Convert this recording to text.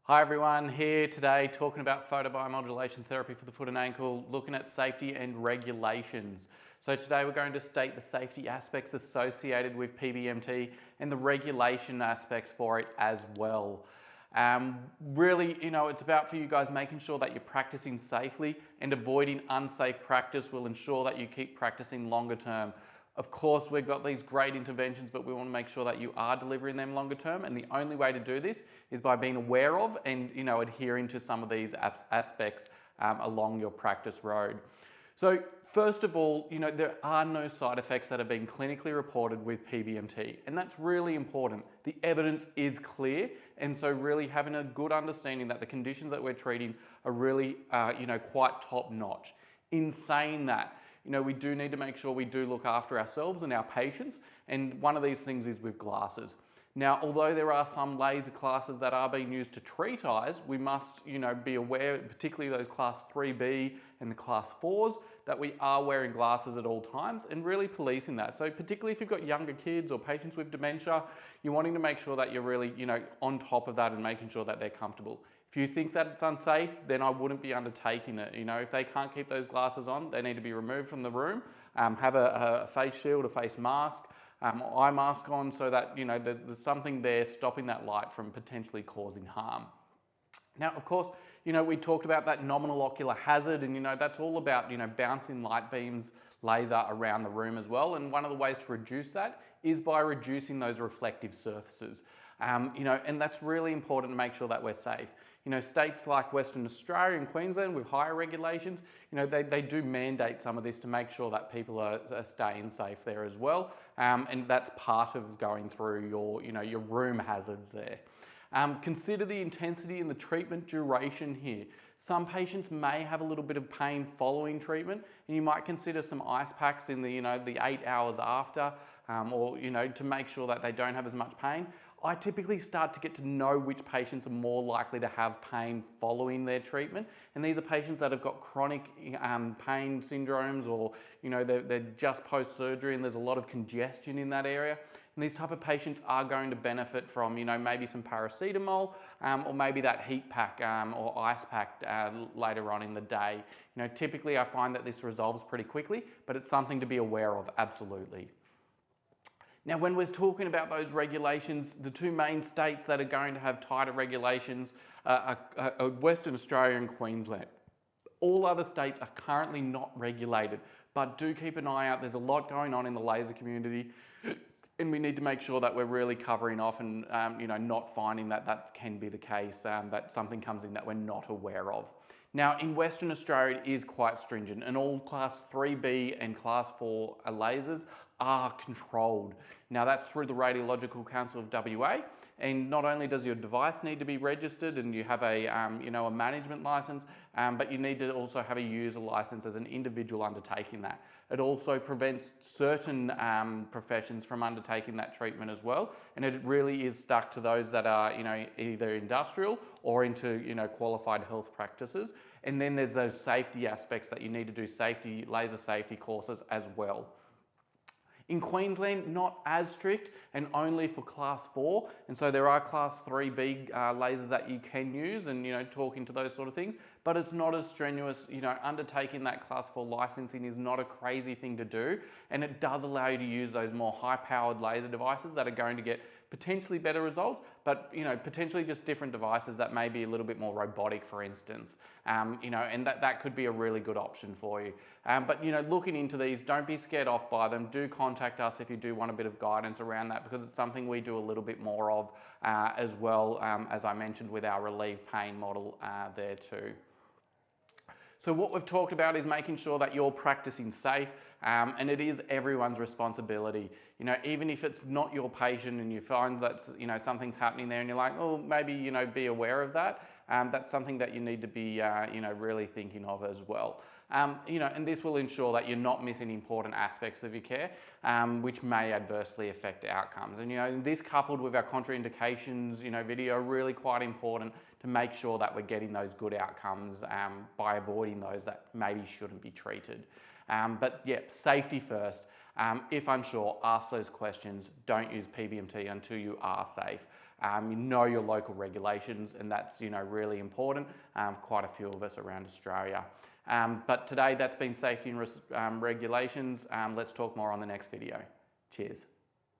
Hi everyone, here today talking about photobiomodulation therapy for the foot and ankle, looking at safety and regulations. So today we're going to state the safety aspects associated with PBMT and the regulation aspects for it as well. Really, it's about for you guys making sure that you're practicing safely, and avoiding unsafe practice will ensure that you keep practicing longer term. Of course, we've got these great interventions, but we want to make sure that you are delivering them longer term. And the only way to do this is by being aware of and adhering to some of these aspects along your practice road. So first of all, there are no side effects that have been clinically reported with PBMT, and that's really important. The evidence is clear, and so really having a good understanding that the conditions that we're treating are really, quite top notch. In saying that, we do need to make sure we do look after ourselves and our patients, and one of these things is with glasses. Now, although there are some laser classes that are being used to treat eyes, we must, be aware, particularly those class 3B and the class 4s, that we are wearing glasses at all times and really policing that. So particularly if you've got younger kids or patients with dementia, you're wanting to make sure that you're really, on top of that and making sure that they're comfortable. If you think that it's unsafe, then I wouldn't be undertaking it. If they can't keep those glasses on, they need to be removed from the room, have a face shield, a face mask, eye mask on, so that there's something there stopping that light from potentially causing harm. Now, of course, we talked about that nominal ocular hazard, and that's all about bouncing light beams, laser around the room as well. And one of the ways to reduce that is by reducing those reflective surfaces. And that's really important to make sure that we're safe. States like Western Australia and Queensland with higher regulations, they do mandate some of this to make sure that people are staying safe there as well. And that's part of going through your room hazards there. Consider the intensity and the treatment duration here. Some patients may have a little bit of pain following treatment, and you might consider some ice packs in the 8 hours after, or to make sure that they don't have as much pain. I typically start to get to know which patients are more likely to have pain following their treatment, and these are patients that have got chronic pain syndromes, or they're just post-surgery and there's a lot of congestion in that area. And these type of patients are going to benefit from maybe some paracetamol, or maybe that heat pack or ice pack later on in the day. Typically I find that this resolves pretty quickly, but it's something to be aware of, absolutely. Now, when we're talking about those regulations, the two main states that are going to have tighter regulations are Western Australia and Queensland. All other states are currently not regulated, but do keep an eye out. There's a lot going on in the laser community, and we need to make sure that we're really covering off and not finding that can be the case, that something comes in that we're not aware of. Now, in Western Australia, it is quite stringent, and all class 3B and class 4 lasers are controlled. Now, that's through the Radiological Council of WA, and not only does your device need to be registered and you have a management license, but you need to also have a user license as an individual undertaking that. It also prevents certain professions from undertaking that treatment as well, and it really is stuck to those that are either industrial or into qualified health practices. And then there's those safety aspects that you need to do laser safety courses as well. In Queensland, not as strict, and only for class 4, and so there are class 3B lasers that you can use, and talking to those sort of things, but it's not as strenuous. Undertaking that class 4 licensing is not a crazy thing to do, and it does allow you to use those more high-powered laser devices that are going to get potentially better results, but potentially just different devices that may be a little bit more robotic, for instance, and that could be a really good option for you. But looking into these, don't be scared off by them. Do contact us if you do want a bit of guidance around that, because it's something we do a little bit more of as well, as I mentioned with our relieve pain model there too. So what we've talked about is making sure that you're practicing safe, and it is everyone's responsibility. Even if it's not your patient and you find that something's happening there and you're like, oh, maybe be aware of that. That's something that you need to be really thinking of as well. And this will ensure that you're not missing important aspects of your care, which may adversely affect outcomes. And this coupled with our contraindications video are really quite important to make sure that we're getting those good outcomes by avoiding those that maybe shouldn't be treated. But yeah, safety first. If unsure, ask those questions. Don't use PBMT until you are safe. you know your local regulations, and that's really important for quite a few of us around Australia. But today that's been safety and regulations. Let's talk more on the next video. Cheers.